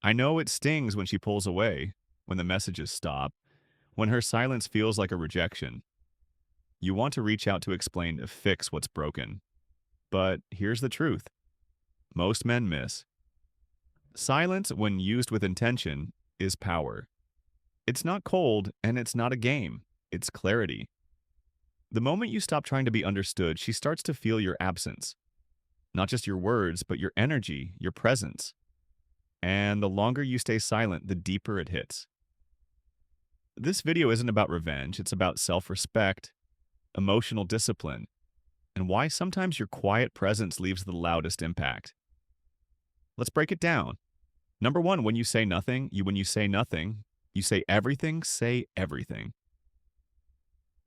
I know it stings when she pulls away, when the messages stop, when her silence feels like a rejection. You want to reach out to explain to fix what's broken. But here's the truth most men miss. Silence, when used with intention, is power. It's not cold, and it's not a game. It's clarity. The moment you stop trying to be understood, she starts to feel your absence. Not just your words, but your energy, your presence. And the longer you stay silent, the deeper it hits. This video isn't about revenge, it's about self respect, emotional discipline, and why sometimes your quiet presence leaves the loudest impact. Let's break it down. Number one, when you say nothing, you say everything, say everything.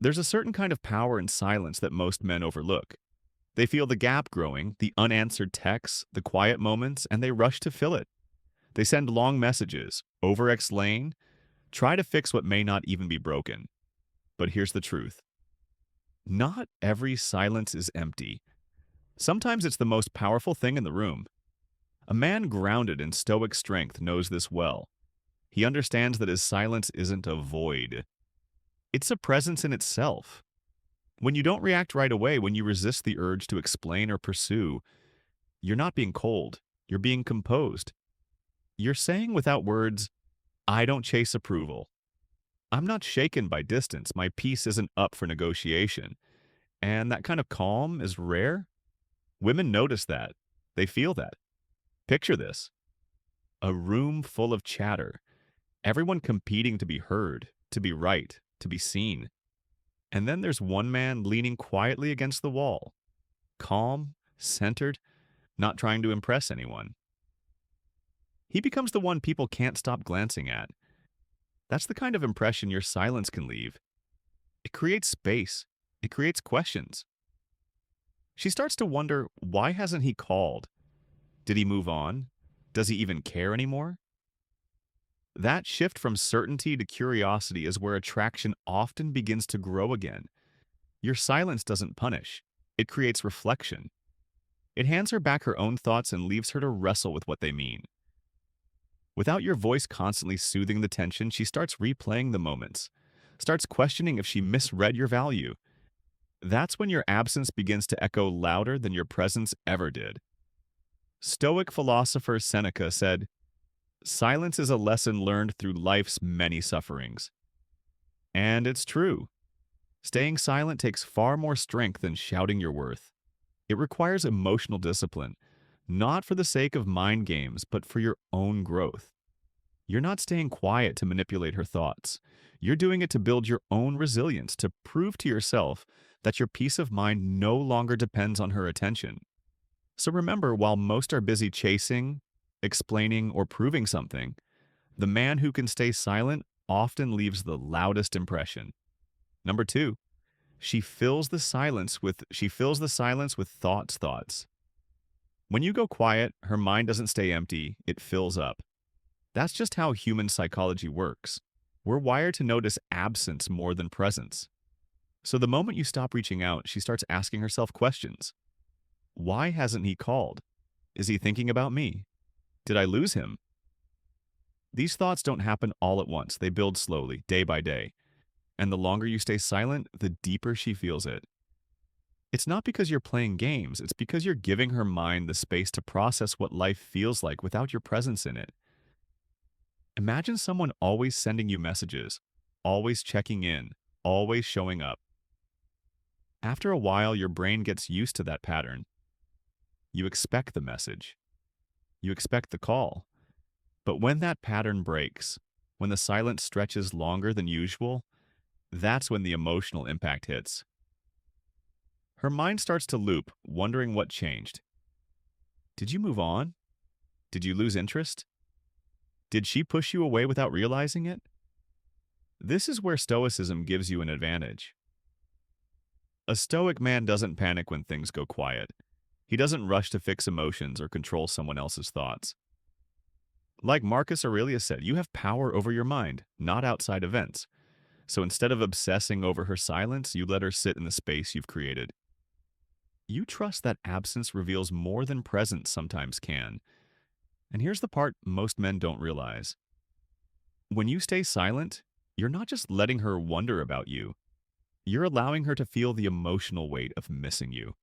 There's a certain kind of power in silence that most men overlook. They feel the gap growing, the unanswered texts, the quiet moments, and they rush to fill it. They send long messages, over-explain, try to fix what may not even be broken. But here's the truth. Not every silence is empty. Sometimes it's the most powerful thing in the room. A man grounded in stoic strength knows this well. He understands that his silence isn't a void. It's a presence in itself. When you don't react right away, when you resist the urge to explain or pursue, you're not being cold. You're being composed. You're saying without words, I don't chase approval. I'm not shaken by distance. My peace isn't up for negotiation. And that kind of calm is rare. Women notice that. They feel that. Picture this. A room full of chatter. Everyone competing to be heard, to be right, to be seen. And then there's one man leaning quietly against the wall. Calm, centered, not trying to impress anyone. He becomes the one people can't stop glancing at. That's the kind of impression your silence can leave. It creates space. It creates questions. She starts to wonder, why hasn't he called? Did he move on? Does he even care anymore? That shift from certainty to curiosity is where attraction often begins to grow again. Your silence doesn't punish. It creates reflection. It hands her back her own thoughts and leaves her to wrestle with what they mean. Without your voice constantly soothing the tension, she starts replaying the moments, starts questioning if she misread your value. That's when your absence begins to echo louder than your presence ever did. Stoic philosopher Seneca said, silence is a lesson learned through life's many sufferings. And it's true. Staying silent takes far more strength than shouting your worth. It requires emotional discipline, not for the sake of mind games, but for your own growth. You're not staying quiet to manipulate her thoughts. You're doing it to build your own resilience, to prove to yourself that your peace of mind no longer depends on her attention. So remember, while most are busy chasing, explaining, or proving something, the man who can stay silent often leaves the loudest impression. Number two, she fills the silence with thoughts. When you go quiet, her mind doesn't stay empty, it fills up. That's just how human psychology works. We're wired to notice absence more than presence. So the moment you stop reaching out, she starts asking herself questions. Why hasn't he called? Is he thinking about me? Did I lose him? These thoughts don't happen all at once. They build slowly, day by day. And the longer you stay silent, the deeper she feels it. It's not because you're playing games. It's because you're giving her mind the space to process what life feels like without your presence in it. Imagine someone always sending you messages, always checking in, always showing up. After a while, your brain gets used to that pattern. You expect the message. You expect the call. But when that pattern breaks, when the silence stretches longer than usual, that's when the emotional impact hits. Her mind starts to loop, wondering what changed. Did you move on? Did you lose interest? Did she push you away without realizing it? This is where Stoicism gives you an advantage. A Stoic man doesn't panic when things go quiet. He doesn't rush to fix emotions or control someone else's thoughts. Like Marcus Aurelius said, you have power over your mind, not outside events. So instead of obsessing over her silence, you let her sit in the space you've created. You trust that absence reveals more than presence sometimes can. And here's the part most men don't realize. When you stay silent, you're not just letting her wonder about you, you're allowing her to feel the emotional weight of missing you.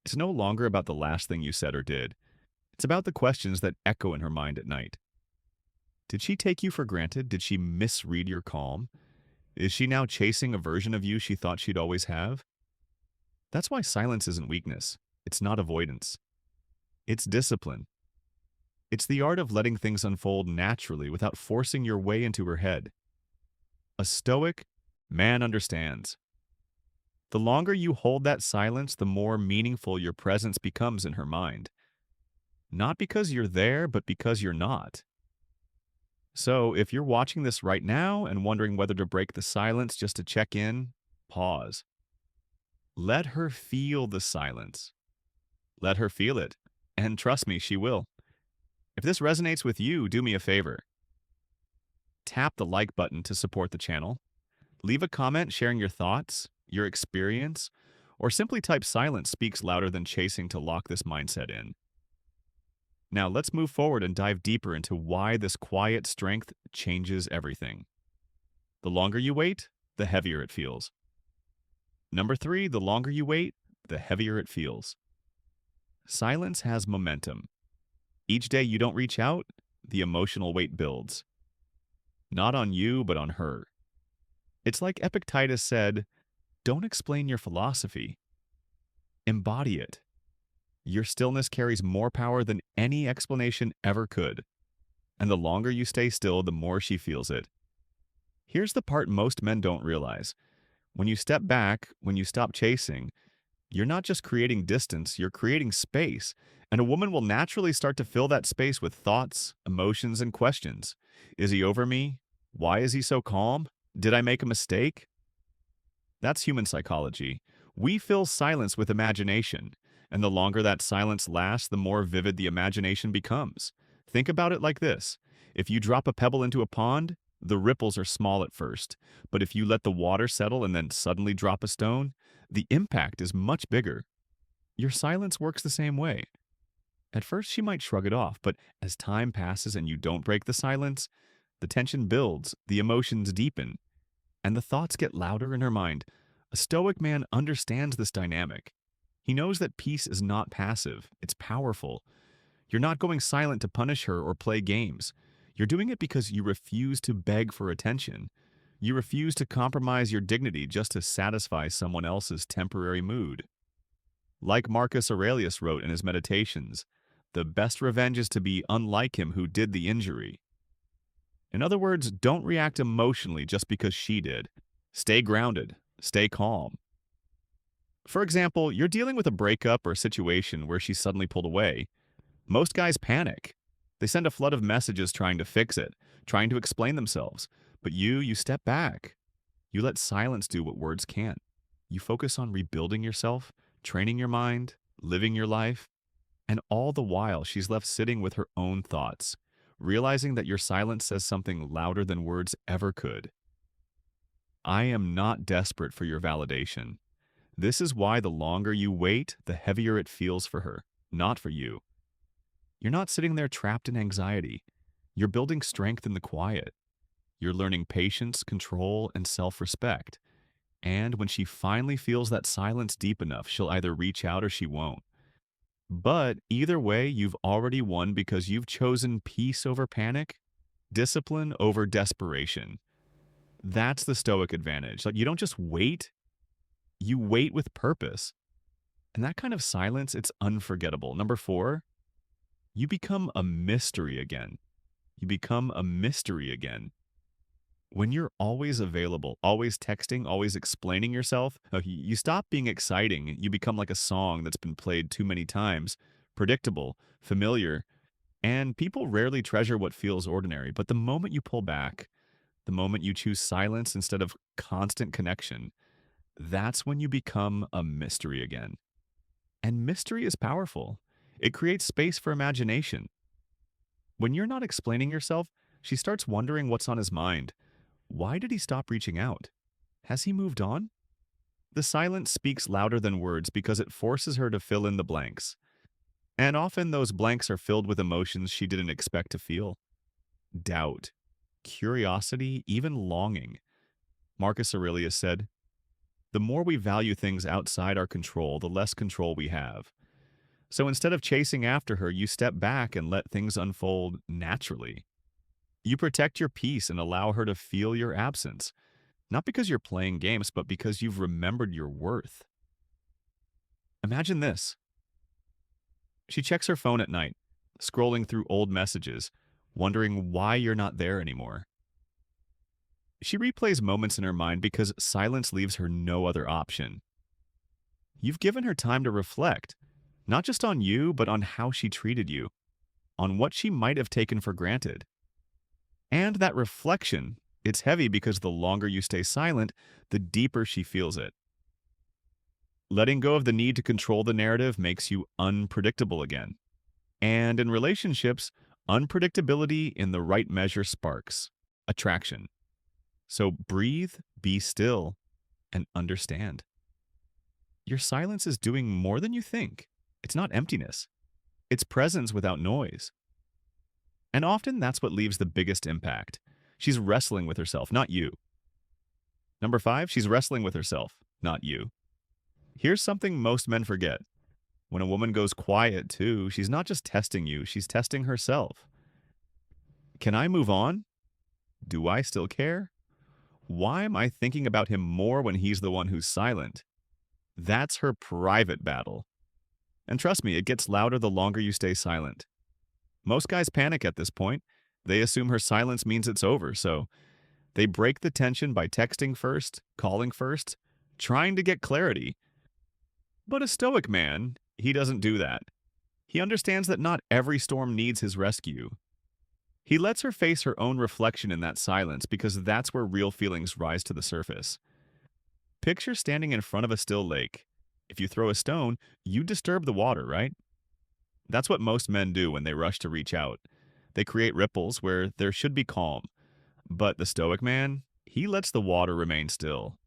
It's no longer about the last thing you said or did. It's about the questions that echo in her mind at night. Did she take you for granted? Did she misread your calm? Is she now chasing a version of you she thought she'd always have? That's why silence isn't weakness. It's not avoidance. It's discipline. It's the art of letting things unfold naturally without forcing your way into her head. A stoic man understands. The longer you hold that silence, the more meaningful your presence becomes in her mind. Not because you're there, but because you're not. So, if you're watching this right now and wondering whether to break the silence just to check in, pause. Let her feel the silence. Let her feel it. And trust me, she will. If this resonates with you, do me a favor. Tap the like button to support the channel. Leave a comment sharing your thoughts, your experience, or simply type silence speaks louder than chasing to lock this mindset in. Now let's move forward and dive deeper into why this quiet strength changes everything. The longer you wait, the heavier it feels. Number 3, the longer you wait, the heavier it feels. Silence has momentum. Each day you don't reach out, the emotional weight builds. Not on you, but on her. It's like Epictetus said, don't explain your philosophy. Embody it. Your stillness carries more power than any explanation ever could. And the longer you stay still, the more she feels it. Here's the part most men don't realize. When you step back, when you stop chasing, you're not just creating distance, you're creating space. And a woman will naturally start to fill that space with thoughts, emotions, and questions. Is he over me? Why is he so calm? Did I make a mistake? That's human psychology. We fill silence with imagination, and the longer that silence lasts, the more vivid the imagination becomes. Think about it like this. If you drop a pebble into a pond, the ripples are small at first, but if you let the water settle and then suddenly drop a stone, the impact is much bigger. Your silence works the same way. At first, she might shrug it off, but as time passes and you don't break the silence, the tension builds, the emotions deepen, and the thoughts get louder in her mind. A stoic man understands this dynamic. He knows that peace is not passive, it's powerful. You're not going silent to punish her or play games. You're doing it because you refuse to beg for attention. You refuse to compromise your dignity just to satisfy someone else's temporary mood. Like Marcus Aurelius wrote in his Meditations, the best revenge is to be unlike him who did the injury. In other words, don't react emotionally just because she did. Stay grounded. Stay calm. For example, you're dealing with a breakup or a situation where she suddenly pulled away. Most guys panic. They send a flood of messages trying to fix it, trying to explain themselves. But you step back. You let silence do what words can't. You focus on rebuilding yourself, training your mind, living your life. And all the while, she's left sitting with her own thoughts, realizing that your silence says something louder than words ever could. I am not desperate for your validation. This is why the longer you wait, the heavier it feels for her, not for you. You're not sitting there trapped in anxiety. You're building strength in the quiet. You're learning patience, control, and self-respect. And when she finally feels that silence deep enough, she'll either reach out or she won't. But either way, you've already won because you've chosen peace over panic, discipline over desperation. That's the Stoic advantage. Like, you don't just wait, you wait with purpose. And that kind of silence, it's unforgettable. Number 4, you become a mystery again. You become a mystery again. When you're always available, always texting, always explaining yourself, you stop being exciting. You become like a song that's been played too many times, predictable, familiar, and people rarely treasure what feels ordinary. But the moment you pull back, the moment you choose silence instead of constant connection, that's when you become a mystery again. And mystery is powerful. It creates space for imagination. When you're not explaining yourself, she starts wondering what's on his mind. Why did he stop reaching out? Has he moved on? The silence speaks louder than words because it forces her to fill in the blanks. And often those blanks are filled with emotions she didn't expect to feel: doubt, curiosity, even longing. Marcus Aurelius said, "The more we value things outside our control, the less control we have." So instead of chasing after her, you step back and let things unfold naturally. You protect your peace and allow her to feel your absence, not because you're playing games, but because you've remembered your worth. Imagine this. She checks her phone at night, scrolling through old messages, wondering why you're not there anymore. She replays moments in her mind because silence leaves her no other option. You've given her time to reflect, not just on you, but on how she treated you, on what she might have taken for granted. And that reflection, it's heavy because the longer you stay silent, the deeper she feels it. Letting go of the need to control the narrative makes you unpredictable again. And in relationships, unpredictability in the right measure sparks attraction. So breathe, be still, and understand. Your silence is doing more than you think. It's not emptiness, it's presence without noise. And often that's what leaves the biggest impact. She's wrestling with herself, not you. Number five, she's wrestling with herself, not you. Here's something most men forget. When a woman goes quiet, too, she's not just testing you, she's testing herself. Can I move on? Do I still care? Why am I thinking about him more when he's the one who's silent? That's her private battle. And trust me, it gets louder the longer you stay silent. Most guys panic at this point. They assume her silence means it's over, so they break the tension by texting first, calling first, trying to get clarity. But a stoic man, he doesn't do that. He understands that not every storm needs his rescue. He lets her face her own reflection in that silence because that's where real feelings rise to the surface. Picture standing in front of a still lake. If you throw a stone, you disturb the water, right? That's what most men do when they rush to reach out. They create ripples where there should be calm. But the stoic man, he lets the water remain still.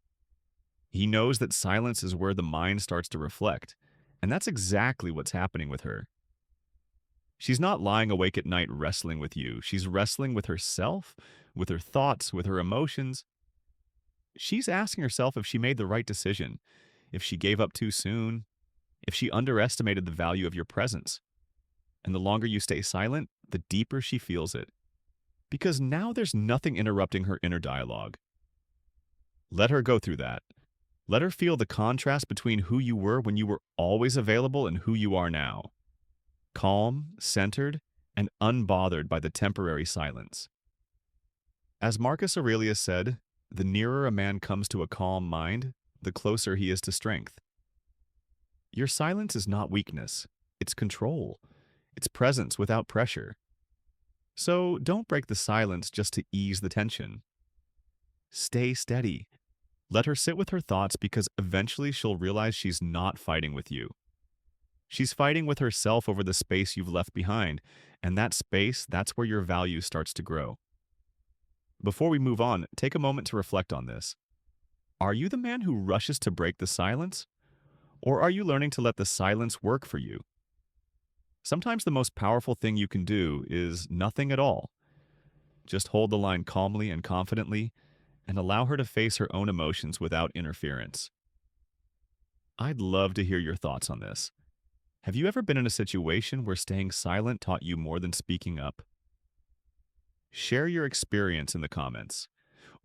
He knows that silence is where the mind starts to reflect, and that's exactly what's happening with her. She's not lying awake at night wrestling with you. She's wrestling with herself, with her thoughts, with her emotions. She's asking herself if she made the right decision, if she gave up too soon, if she underestimated the value of your presence. And the longer you stay silent, the deeper she feels it. Because now there's nothing interrupting her inner dialogue. Let her go through that. Let her feel the contrast between who you were when you were always available and who you are now. Calm, centered, and unbothered by the temporary silence. As Marcus Aurelius said, the nearer a man comes to a calm mind, the closer he is to strength. Your silence is not weakness, it's control. It's presence without pressure. So don't break the silence just to ease the tension. Stay steady. Let her sit with her thoughts because eventually she'll realize she's not fighting with you. She's fighting with herself over the space you've left behind, and that space, that's where your value starts to grow. Before we move on, take a moment to reflect on this. Are you the man who rushes to break the silence? Or are you learning to let the silence work for you? Sometimes the most powerful thing you can do is nothing at all. Just hold the line calmly and confidently and allow her to face her own emotions without interference. I'd love to hear your thoughts on this. Have you ever been in a situation where staying silent taught you more than speaking up? Share your experience in the comments.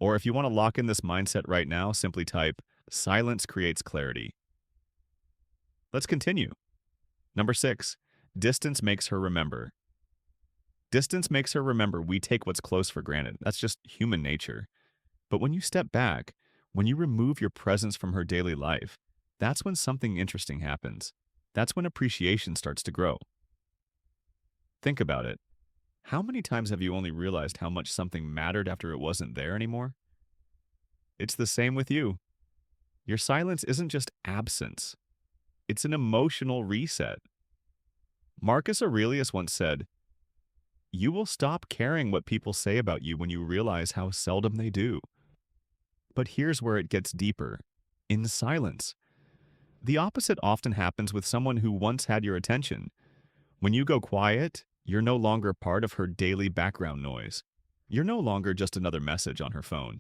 Or if you want to lock in this mindset right now, simply type, "Silence creates clarity." Let's continue. Number 6, distance makes her remember. Distance makes her remember we take what's close for granted. That's just human nature. But when you step back, when you remove your presence from her daily life, that's when something interesting happens. That's when appreciation starts to grow. Think about it. How many times have you only realized how much something mattered after it wasn't there anymore? It's the same with you. Your silence isn't just absence. It's an emotional reset. Marcus Aurelius once said, "You will stop caring what people say about you when you realize how seldom they do." But here's where it gets deeper. In silence. The opposite often happens with someone who once had your attention. When you go quiet, you're no longer part of her daily background noise. You're no longer just another message on her phone.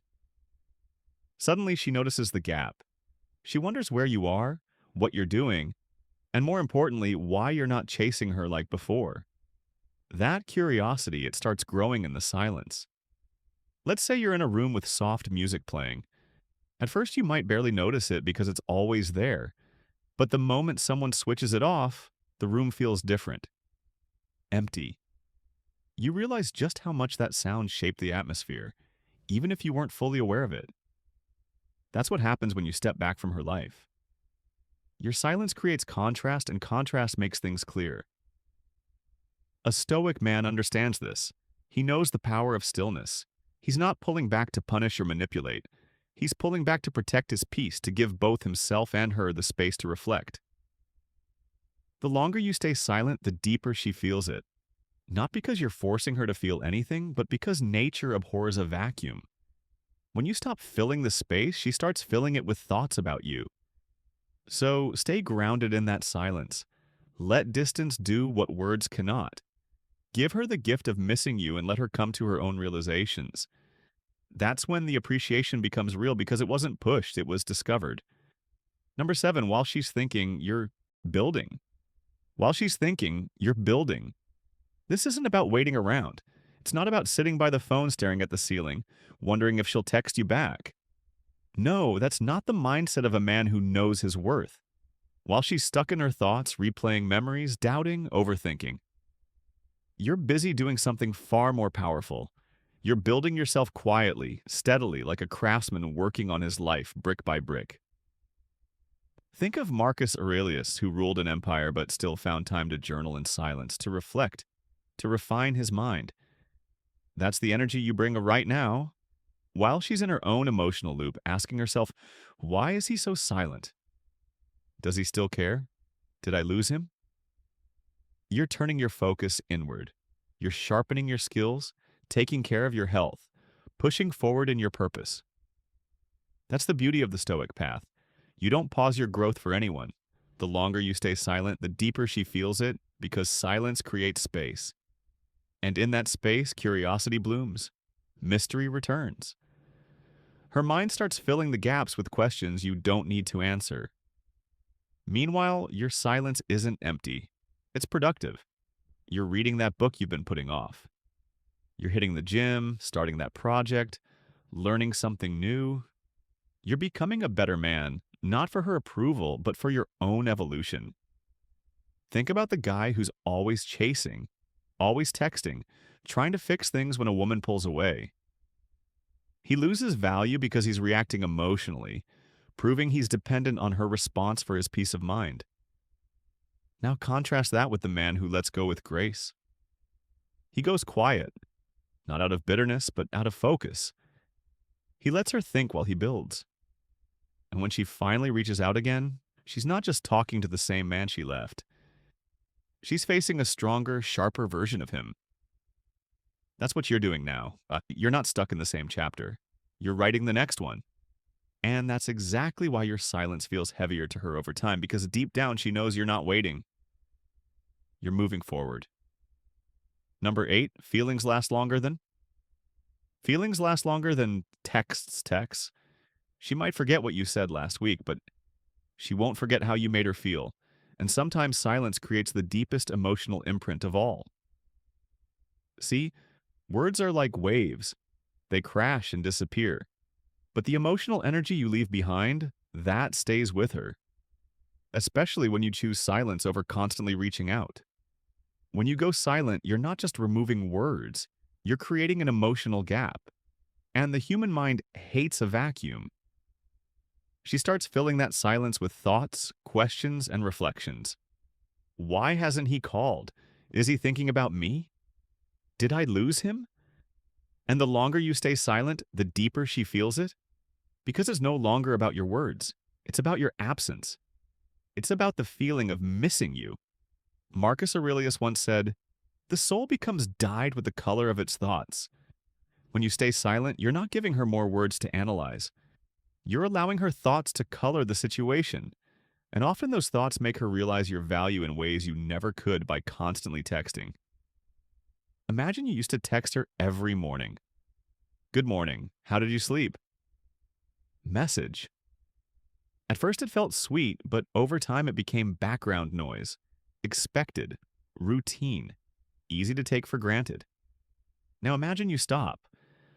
Suddenly, she notices the gap. She wonders where you are, what you're doing, and more importantly, why you're not chasing her like before. That curiosity, it starts growing in the silence. Let's say you're in a room with soft music playing. At first, you might barely notice it because it's always there. But the moment someone switches it off, the room feels different. Empty. You realize just how much that sound shaped the atmosphere, even if you weren't fully aware of it. That's what happens when you step back from her life. Your silence creates contrast, and contrast makes things clear. A stoic man understands this. He knows the power of stillness. He's not pulling back to punish or manipulate. He's pulling back to protect his peace, to give both himself and her the space to reflect. The longer you stay silent, the deeper she feels it. Not because you're forcing her to feel anything, but because nature abhors a vacuum. When you stop filling the space, she starts filling it with thoughts about you. So stay grounded in that silence. Let distance do what words cannot. Give her the gift of missing you and let her come to her own realizations. That's when the appreciation becomes real because it wasn't pushed, it was discovered. Number 7, while she's thinking, you're building. While she's thinking, you're building. This isn't about waiting around. It's not about sitting by the phone staring at the ceiling, wondering if she'll text you back. No, that's not the mindset of a man who knows his worth. While she's stuck in her thoughts, replaying memories, doubting, overthinking, you're busy doing something far more powerful. You're building yourself quietly, steadily, like a craftsman working on his life brick by brick. Think of Marcus Aurelius, who ruled an empire but still found time to journal in silence, to reflect, to refine his mind. That's the energy you bring right now. While she's in her own emotional loop, asking herself, why is he so silent? Does he still care? Did I lose him? You're turning your focus inward. You're sharpening your skills, taking care of your health, pushing forward in your purpose. That's the beauty of the Stoic path. You don't pause your growth for anyone. The longer you stay silent, the deeper she feels it, because silence creates space. And in that space, curiosity blooms. Mystery returns. Her mind starts filling the gaps with questions you don't need to answer. Meanwhile, your silence isn't empty. It's productive. You're reading that book you've been putting off. You're hitting the gym, starting that project, learning something new. You're becoming a better man, not for her approval, but for your own evolution. Think about the guy who's always chasing, always texting, trying to fix things when a woman pulls away. He loses value because he's reacting emotionally, proving he's dependent on her response for his peace of mind. Now contrast that with the man who lets go with grace. He goes quiet, not out of bitterness, but out of focus. He lets her think while he builds. And when she finally reaches out again, she's not just talking to the same man she left. She's facing a stronger, sharper version of him. That's what you're doing now. You're not stuck in the same chapter. You're writing the next one. And that's exactly why your silence feels heavier to her over time, because deep down she knows you're not waiting. You're moving forward. Number 8, feelings last longer than? Feelings last longer than texts. She might forget what you said last week, but she won't forget how you made her feel. And sometimes silence creates the deepest emotional imprint of all. See, words are like waves. They crash and disappear. But the emotional energy you leave behind, that stays with her. Especially when you choose silence over constantly reaching out. When you go silent, you're not just removing words, you're creating an emotional gap. And the human mind hates a vacuum. She starts filling that silence with thoughts, questions, and reflections. Why hasn't he called? Is he thinking about me? Did I lose him? And the longer you stay silent, the deeper she feels it. Because it's no longer about your words. It's about your absence. It's about the feeling of missing you. Marcus Aurelius once said, "The soul becomes dyed with the color of its thoughts." When you stay silent, you're not giving her more words to analyze. You're allowing her thoughts to color the situation. And often those thoughts make her realize your value in ways you never could by constantly texting. Imagine you used to text her every morning. Good morning. How did you sleep? Message. At first it felt sweet, but over time it became background noise. Expected. Routine. Easy to take for granted. Now imagine you stop.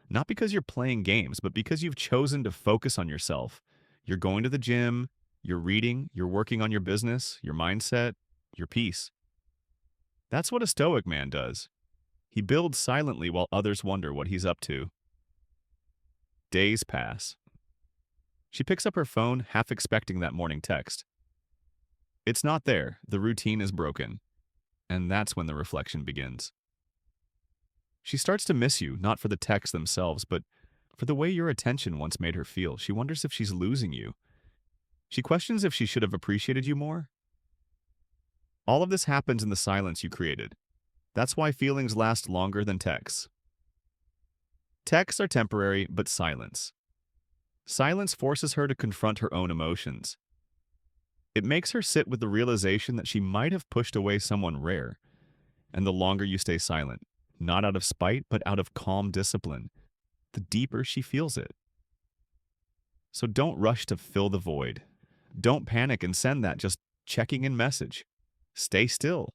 Not because you're playing games, but because you've chosen to focus on yourself. You're going to the gym, you're reading, you're working on your business, your mindset, your peace. That's what a Stoic man does. He builds silently while others wonder what he's up to. Days pass. She picks up her phone, half expecting that morning text. It's not there. The routine is broken. And that's when the reflection begins. She starts to miss you, not for the texts themselves, but for the way your attention once made her feel. She wonders if she's losing you. She questions if she should have appreciated you more. All of this happens in the silence you created. That's why feelings last longer than texts. Texts are temporary, but silence forces her to confront her own emotions. It makes her sit with the realization that she might have pushed away someone rare. And the longer you stay silent, not out of spite, but out of calm discipline, the deeper she feels it. So don't rush to fill the void. Don't panic and send that just checking in message. Stay still.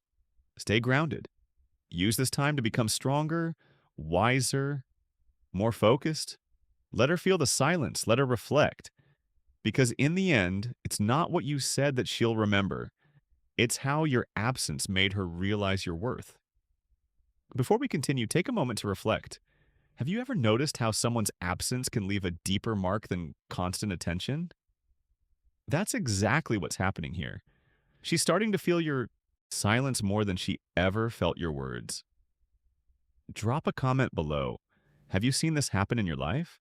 Stay grounded. Use this time to become stronger, wiser, more focused. Let her feel the silence. Let her reflect. Because in the end, it's not what you said that she'll remember. It's how your absence made her realize your worth. Before we continue, take a moment to reflect. Have you ever noticed how someone's absence can leave a deeper mark than constant attention? That's exactly what's happening here. She's starting to feel your silence more than she ever felt your words. Drop a comment below. Have you seen this happen in your life?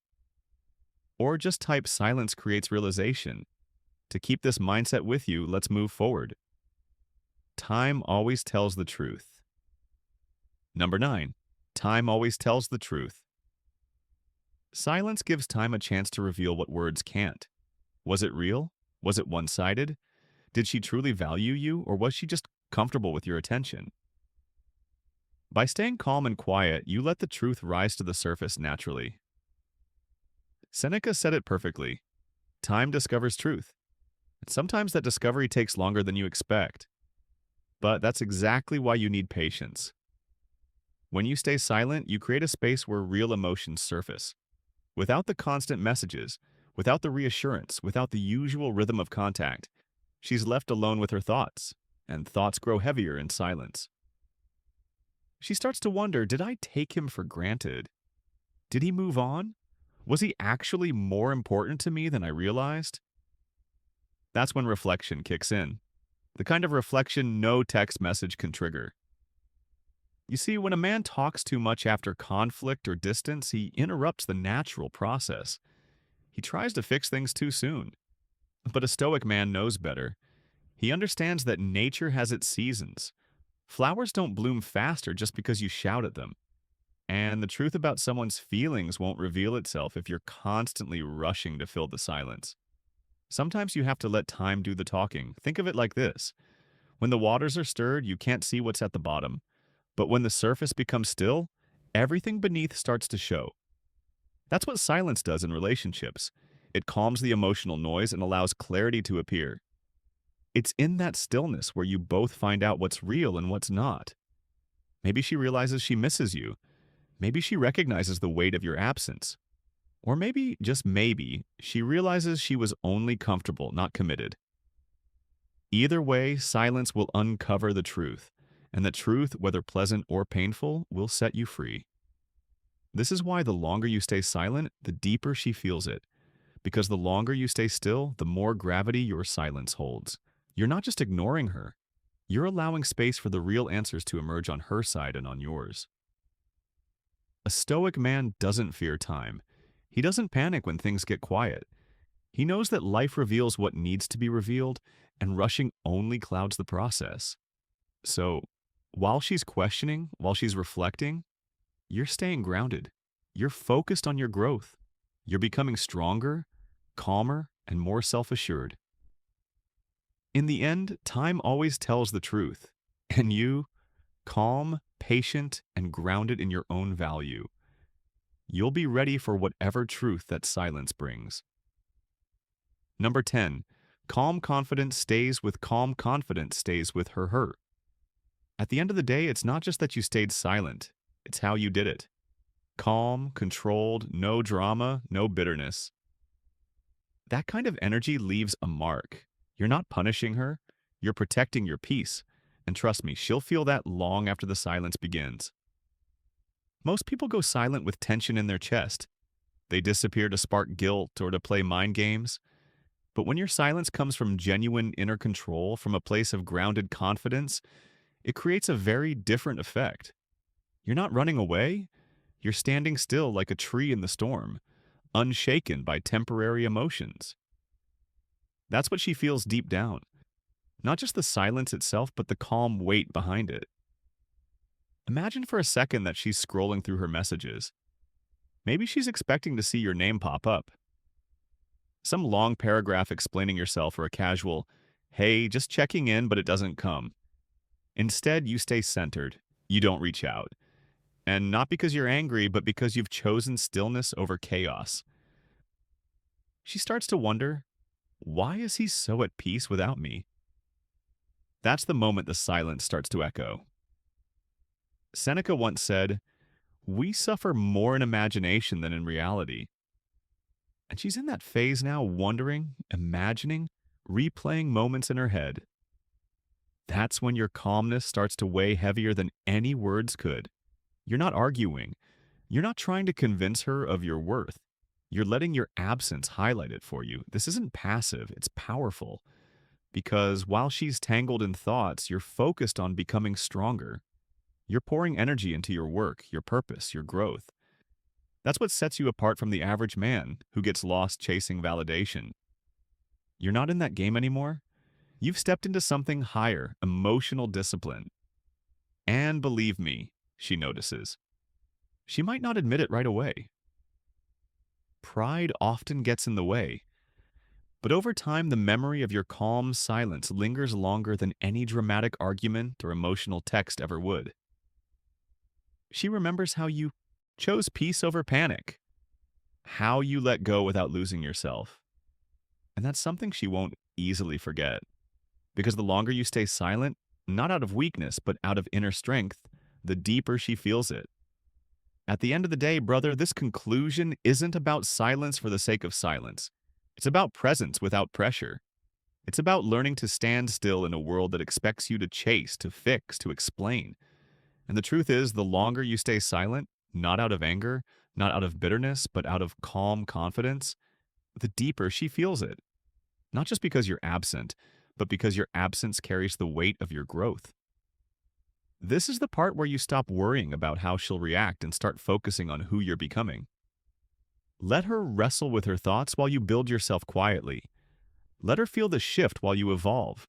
Or just type silence creates realization. To keep this mindset with you, let's move forward. Time always tells the truth. Number 9. Time always tells the truth. Silence gives time a chance to reveal what words can't. Was it real? Was it one-sided? Did she truly value you, or was she just comfortable with your attention? By staying calm and quiet, you let the truth rise to the surface naturally. Seneca said it perfectly. Time discovers truth. And sometimes that discovery takes longer than you expect. But that's exactly why you need patience. When you stay silent, you create a space where real emotions surface. Without the constant messages, without the reassurance, without the usual rhythm of contact, she's left alone with her thoughts, and thoughts grow heavier in silence. She starts to wonder, did I take him for granted? Did he move on? Was he actually more important to me than I realized? That's when reflection kicks in. The kind of reflection no text message can trigger. You see, when a man talks too much after conflict or distance, he interrupts the natural process. He tries to fix things too soon. But a Stoic man knows better. He understands that nature has its seasons. Flowers don't bloom faster just because you shout at them. And the truth about someone's feelings won't reveal itself if you're constantly rushing to fill the silence. Sometimes you have to let time do the talking. Think of it like this. When the waters are stirred, you can't see what's at the bottom. But when the surface becomes still, everything beneath starts to show. That's what silence does in relationships. It calms the emotional noise and allows clarity to appear. It's in that stillness where you both find out what's real and what's not. Maybe she realizes she misses you. Maybe she recognizes the weight of your absence. Or maybe, just maybe, she realizes she was only comfortable, not committed. Either way, silence will uncover the truth, and the truth, whether pleasant or painful, will set you free. This is why the longer you stay silent, the deeper she feels it. Because the longer you stay still, the more gravity your silence holds. You're not just ignoring her. You're allowing space for the real answers to emerge on her side and on yours. A Stoic man doesn't fear time. He doesn't panic when things get quiet. He knows that life reveals what needs to be revealed, and rushing only clouds the process. So, while she's questioning, while she's reflecting, you're staying grounded. You're focused on your growth. You're becoming stronger, calmer, and more self-assured. In the end, time always tells the truth. And you, calm, patient, and grounded in your own value, you'll be ready for whatever truth that silence brings. Number 10, calm confidence stays with her. At the end of the day, it's not just that you stayed silent, it's how you did it. Calm, controlled, no drama, no bitterness. That kind of energy leaves a mark. You're not punishing her, you're protecting your peace. And trust me, she'll feel that long after the silence begins. Most people go silent with tension in their chest. They disappear to spark guilt or to play mind games. But when your silence comes from genuine inner control, from a place of grounded confidence, it creates a very different effect. You're not running away, you're standing still like a tree in the storm, unshaken by temporary emotions. That's what she feels deep down. Not just the silence itself, but the calm weight behind it. Imagine for a second that she's scrolling through her messages. Maybe she's expecting to see your name pop up. Some long paragraph explaining yourself or a casual, "Hey, just checking in, but it doesn't come." Instead, you stay centered. You don't reach out. And not because you're angry, but because you've chosen stillness over chaos. She starts to wonder, why is he so at peace without me? That's the moment the silence starts to echo. Seneca once said, "We suffer more in imagination than in reality." And she's in that phase now, wondering, imagining, replaying moments in her head. That's when your calmness starts to weigh heavier than any words could. You're not arguing. You're not trying to convince her of your worth. You're letting your absence highlight it for you. This isn't passive, it's powerful. Because while she's tangled in thoughts, you're focused on becoming stronger. You're pouring energy into your work, your purpose, your growth. That's what sets you apart from the average man who gets lost chasing validation. You're not in that game anymore. You've stepped into something higher, emotional discipline. And believe me, she notices. She might not admit it right away. Pride often gets in the way. But over time, the memory of your calm silence lingers longer than any dramatic argument or emotional text ever would. She remembers how you chose peace over panic, how you let go without losing yourself. And that's something she won't easily forget. Because the longer you stay silent, not out of weakness, but out of inner strength, the deeper she feels it. At the end of the day, brother, this conclusion isn't about silence for the sake of silence. It's about presence without pressure. It's about learning to stand still in a world that expects you to chase, to fix, to explain. And the truth is, the longer you stay silent, not out of anger, not out of bitterness, but out of calm confidence, the deeper she feels it. Not just because you're absent, but because your absence carries the weight of your growth. This is the part where you stop worrying about how she'll react and start focusing on who you're becoming. Let her wrestle with her thoughts while you build yourself quietly. Let her feel the shift while you evolve.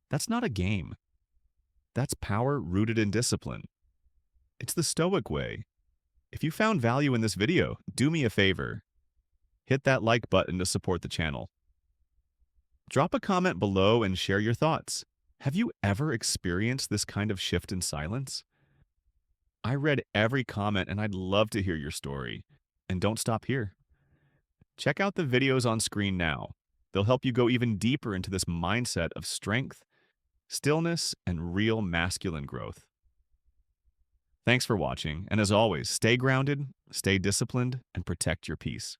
That's not a game. That's power rooted in discipline. It's the Stoic way. If you found value in this video, do me a favor. Hit that like button to support the channel. Drop a comment below and share your thoughts. Have you ever experienced this kind of shift in silence? I read every comment and I'd love to hear your story. And don't stop here. Check out the videos on screen now. They'll help you go even deeper into this mindset of strength, stillness, and real masculine growth. Thanks for watching, and as always, stay grounded, stay disciplined, and protect your peace.